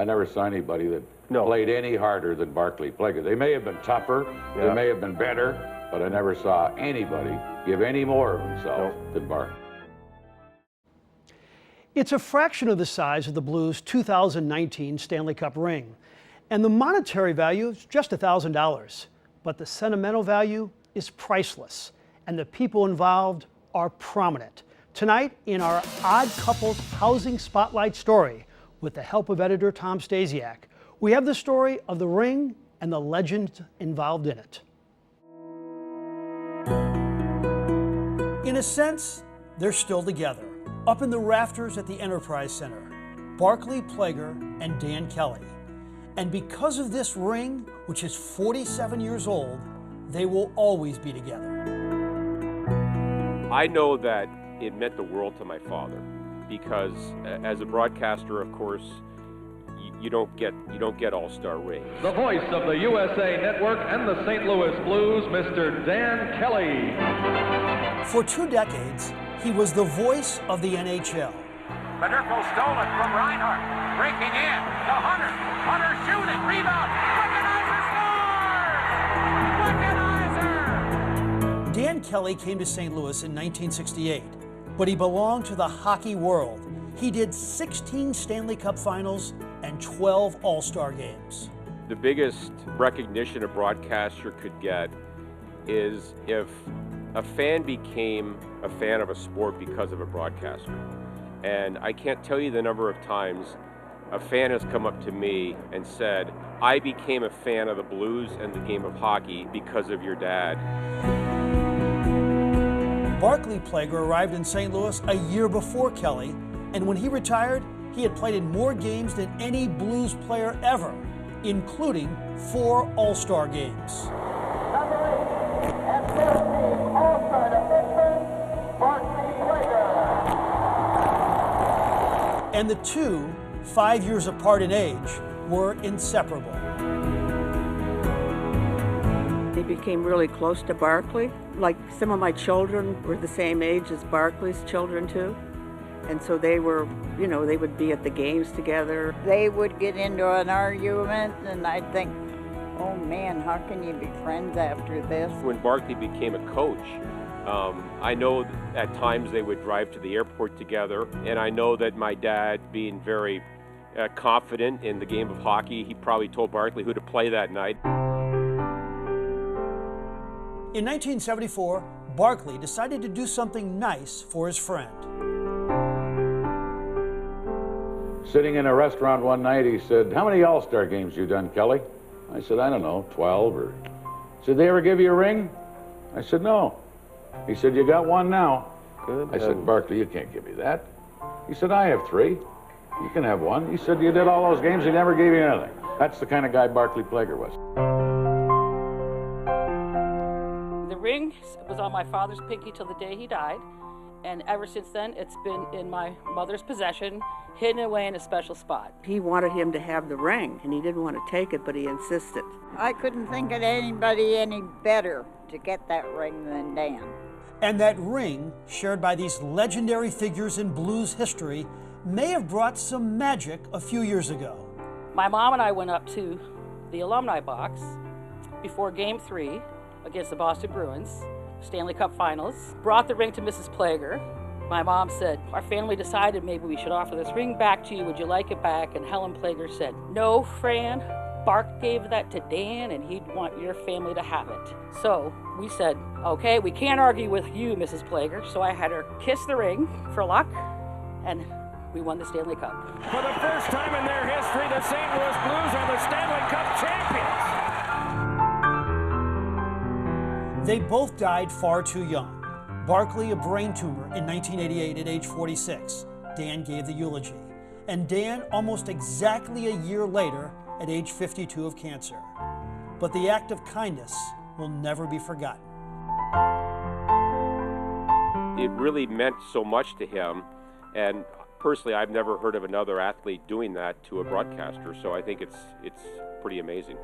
I never saw anybody that played any harder than Barclay Plager. They may have been tougher, they may have been better, but I never saw anybody give any more of himself than Barclay. It's a fraction of the size of the Blues' 2019 Stanley Cup ring, and the monetary value is just $1,000. But the sentimental value is priceless, and the people involved are prominent. Tonight, in our Odd Couples Housing Spotlight story, with the help of editor Tom Stasiak, we have the story of the ring and the legend involved in it. In a sense, they're still together, up in the rafters at the Enterprise Center, Barclay Plager and Dan Kelly. And because of this ring, which is 47 years old, they will always be together. I know that it meant the world to my father, because as a broadcaster, of course, you don't get all-star rings. The voice of the USA Network and the St. Louis Blues, Mr. Dan Kelly. For 2 decades, he was the voice of the NHL. Federico stole it from Reinhardt, breaking in to Hunter. Hunter shooting, rebound. Wickenheiser scores! Wickenheiser! Dan Kelly came to St. Louis in 1968, but he belonged to the hockey world. He did 16 Stanley Cup Finals and 12 All-Star Games. The biggest recognition a broadcaster could get is if a fan became a fan of a sport because of a broadcaster. And I can't tell you the number of times a fan has come up to me and said, I became a fan of the Blues and the game of hockey because of your dad. Barclay Plager arrived in St. Louis a year before Kelly, and when he retired, he had played in more games than any Blues player ever, including 4 All-Star Games. And the two, 5 years apart in age, were inseparable. They became really close to Barclay. Like some of my children were the same age as Barclay's children too. And so they were, you know, they would be at the games together. They would get into an argument and I'd think, oh man, how can you be friends after this? When Barclay became a coach, I know at times they would drive to the airport together, and I know that my dad, being very confident in the game of hockey, he probably told Barclay who to play that night. In 1974, Barclay decided to do something nice for his friend. Sitting in a restaurant one night, he said, how many All-Star Games you done, Kelly? I said, I don't know, 12 or... Did they ever give you a ring? I said, no. He said, you got one now. Good. I said, Barclay, you can't give me that. He said, I have 3. You can have one. He said, you did all those games, he never gave you anything. That's the kind of guy Barclay Plager was. The ring was on my father's pinky till the day he died. And ever since then, it's been in my mother's possession, hidden away in a special spot. He wanted him to have the ring, and he didn't want to take it, but he insisted. I couldn't think of anybody any better to get that ring than Dan. And that ring, shared by these legendary figures in Blues history, may have brought some magic a few years ago. My mom and I went up to the alumni box before Game 3 against the Boston Bruins, Stanley Cup Finals, brought the ring to Mrs. Plager. My mom said, our family decided maybe we should offer this ring back to you. Would you like it back? And Helen Plager said, no, Fran, Bart gave that to Dan and he'd want your family to have it. So we said, okay, we can't argue with you, Mrs. Plager. So I had her kiss the ring for luck, and we won the Stanley Cup. For the first time in their history, the St. Louis Blues are the Stanley Cup champions. They both died far too young. Barclay, a brain tumor in 1988 at age 46. Dan gave the eulogy. And Dan almost exactly a year later at age 52 of cancer. But the act of kindness will never be forgotten. It really meant so much to him, and personally, I've never heard of another athlete doing that to a broadcaster, so I think it's pretty amazing.